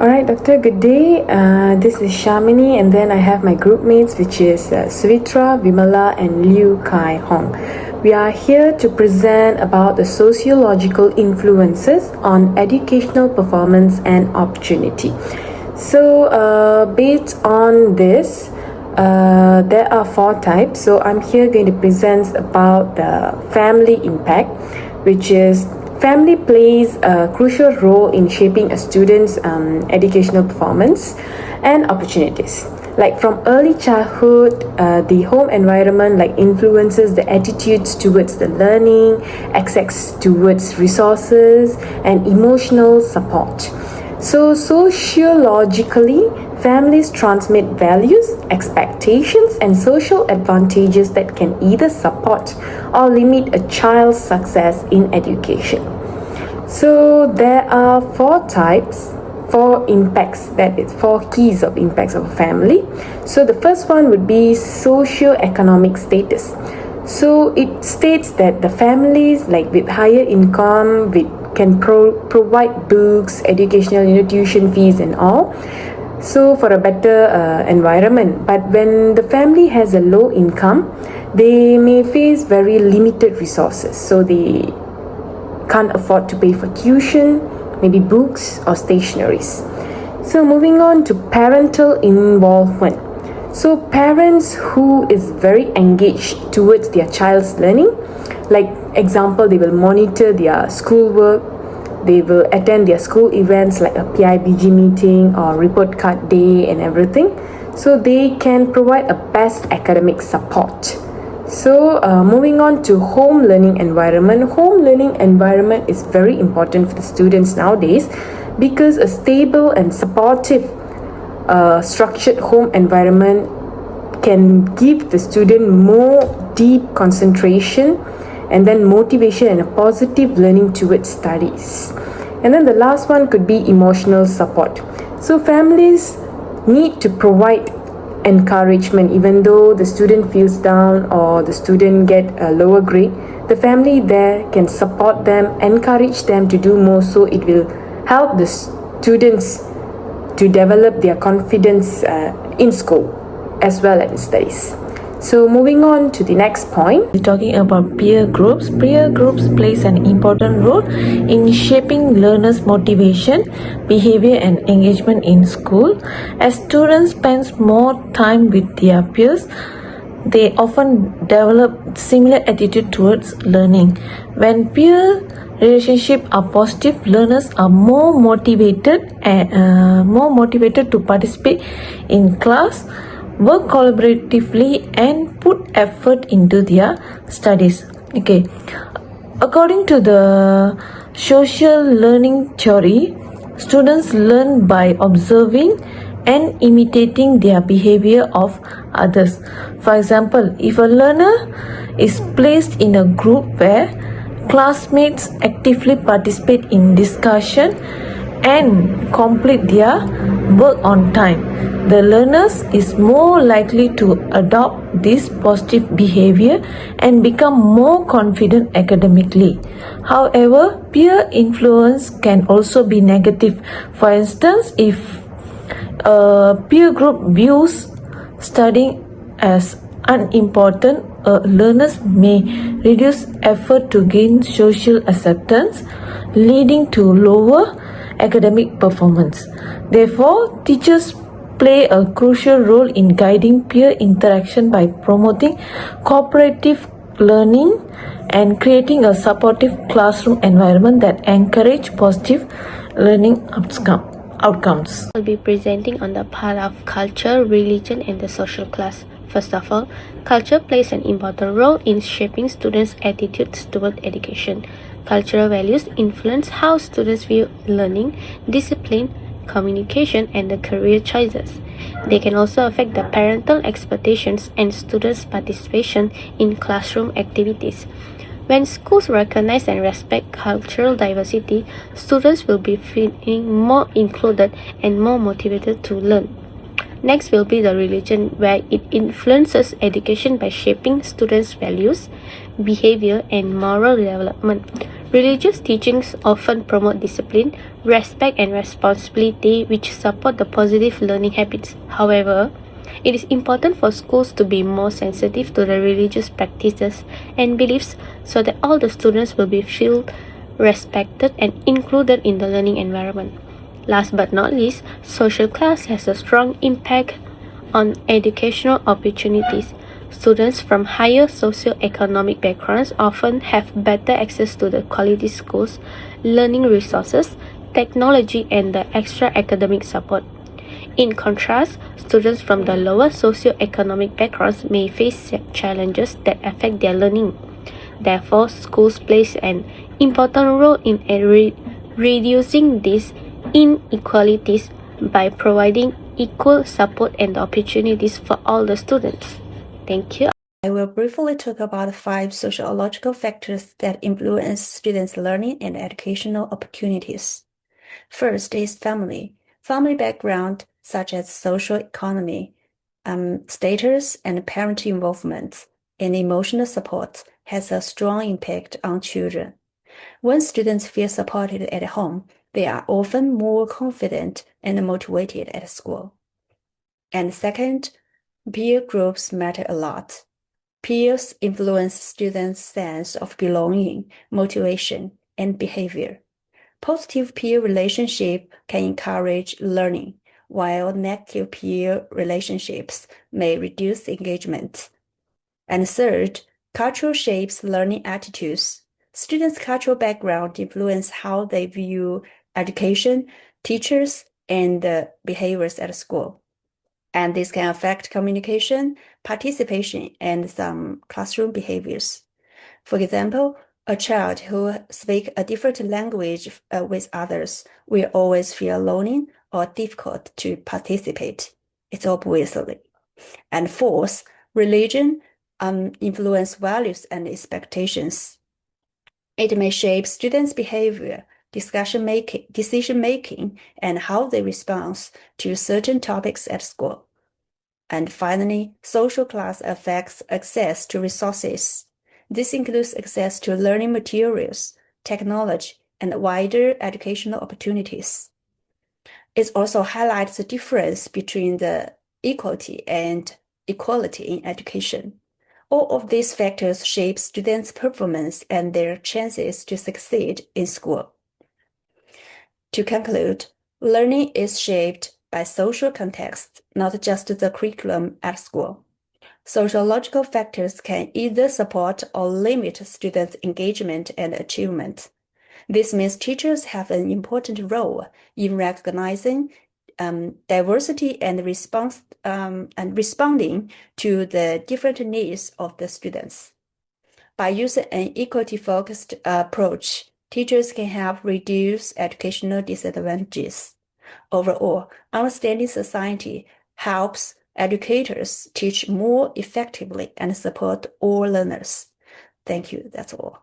Alright, Doctor, good day. This is Shamini, and then I have my group mates, which is Suvitra, Vimala, and Liu Kai Hong. We are here to present about the sociological influences on educational performance and opportunity. So, based on this, there are 4 types. So, I'm here going to present about the family impact, which is family plays a crucial role in shaping a student's educational performance and opportunities. Like from early childhood, the home environment influences the attitudes towards the learning, access towards resources, and emotional support. So sociologically, families transmit values, expectations, and social advantages that can either support or limit a child's success in education. So there are 4 types, 4 impacts, that is 4 keys of impacts of a family. So the first one would be socio-economic status. So it states that the families with higher income can provide books, educational tuition fees and all, so for a better environment. But when the family has a low income, they may face very limited resources, so they can't afford to pay for tuition, maybe books or stationaries. So moving on to parental involvement. So parents who is very engaged towards their child's learning, like example, they will monitor their schoolwork, they will attend their school events like a PIBG meeting or report card day and everything, so they can provide a best academic support. So moving on to home learning environment. Home learning environment is very important for the students nowadays, because a stable and supportive structured home environment can give the student more deep concentration and then motivation and a positive learning towards studies. And then the last one could be emotional support. So families need to provide encouragement. Even though the student feels down or the student get a lower grade, the family there can support them, encourage them to do more, so it will help the students to develop their confidence in school as well as in studies. So moving on to the next point. We're talking about peer groups. Peer groups plays an important role in shaping learners' motivation, behavior and engagement in school. As students spend more time with their peers, they often develop similar attitude towards learning. When peer relationships are positive, learners are more motivated to participate in class, work collaboratively and put effort into their studies. Okay, according to the social learning theory, students learn by observing and imitating their behavior of others. For example, if a learner is placed in a group where classmates actively participate in discussion and complete their work on time, the learners is more likely to adopt this positive behavior and become more confident academically. However, peer influence can also be negative. For instance, if a peer group views studying as unimportant, learners may reduce effort to gain social acceptance, leading to lower academic performance. Therefore, teachers play a crucial role in guiding peer interaction by promoting cooperative learning and creating a supportive classroom environment that encourage positive learning outcomes. I'll be presenting on the part of culture, religion, and the social class. First of all, culture plays an important role in shaping students' attitudes toward education. Cultural values influence how students view learning, discipline, communication, and the career choices. They can also affect the parental expectations and students' participation in classroom activities. When schools recognize and respect cultural diversity, students will be feeling more included and more motivated to learn. Next will be the religion, where it influences education by shaping students' values, behavior, and moral development. Religious teachings often promote discipline, respect, and responsibility, which support the positive learning habits. However, it is important for schools to be more sensitive to the religious practices and beliefs so that all the students will be feel respected and included in the learning environment. Last but not least, social class has a strong impact on educational opportunities. Students from higher socio-economic backgrounds often have better access to the quality schools, learning resources, technology, and the extra academic support. In contrast, students from the lower socio-economic backgrounds may face challenges that affect their learning. Therefore, schools play an important role in reducing these inequalities by providing equal support and opportunities for all the students. Thank you. I will briefly talk about 5 sociological factors that influence students' learning and educational opportunities. First is family. Family background, such as social economy, status, and parent involvement, and emotional support, has a strong impact on children. When students feel supported at home, they are often more confident and motivated at school. And second, peer groups matter a lot. Peers influence students' sense of belonging, motivation, and behavior. Positive peer relationship can encourage learning, while negative peer relationships may reduce engagement. And third, culture shapes learning attitudes. Students' cultural background influence how they view education, teachers, and behaviors at school. And this can affect communication, participation, and some classroom behaviors. For example, a child who speaks a different language with others will always feel lonely or difficult to participate. It's obviously. And fourth, religion influence values and expectations. It may shape students' behavior, decision making, and how they respond to certain topics at school. And finally, social class affects access to resources. This includes access to learning materials, technology, and wider educational opportunities. It also highlights the difference between the equity and equality in education. All of these factors shape students' performance and their chances to succeed in school. To conclude, learning is shaped by social context, not just the curriculum at school. Sociological factors can either support or limit students' engagement and achievement. This means teachers have an important role in recognizing diversity and responding to the different needs of the students. By using an equity-focused approach, teachers can help reduce educational disadvantages. Overall, understanding society helps educators teach more effectively and support all learners. Thank you. That's all.